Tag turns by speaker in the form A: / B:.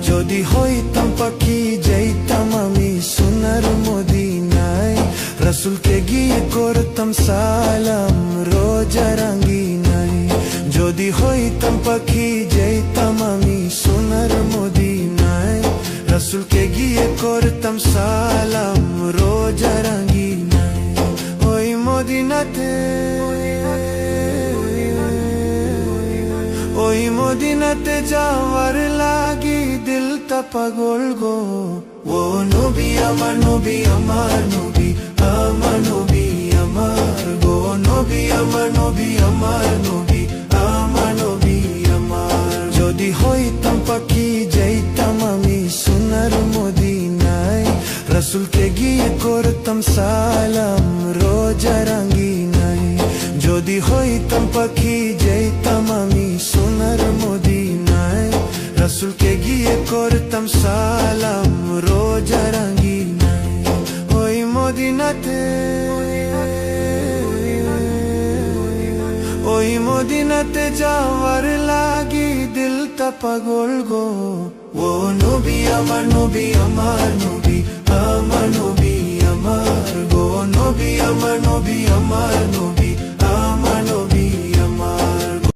A: যদি হইতাম পাখি যাইতাম আমি সোনার মদিনায়, রাসূলকে গিয়ে করতাম সালাম রোজা রাঙ্গিনায়। যদি হইতাম পাখি যাইতাম আমি সোনার মদিনায়, রাসূলকে গিয়ে করতাম সালাম রোজা রাঙ্গিনায়। ওই মদিনাতে, ওই মদিনাতে যাওয়ার লাগি দিলটা পাগল গো। ও নবী আমার নবী আমার নবী, আমার নবী আমার গো। নবী আমার নবী আমার নবী, আমার নবী আমার। যদি হইতাম পাখি যাইতাম আমি সোনার মদিনায়, রাসূলকে গিয়ে করতাম সালাম রোজা রাঙ্গিনায়। যদি হইতাম পাখি যাইতাম আমি সোনার মদিনায়, রাসূলকে গিয়ে করতাম সালাম রোজা রাঙ্গিনায়। ওই মদিনাতে, ওই মদিনাতে যাওয়ার লাগি দিলটা পাগল গো। ও নবী আমার নবী আমার নবী, আমার নবী আমার গো। নবী আমার নবী আমার নবী।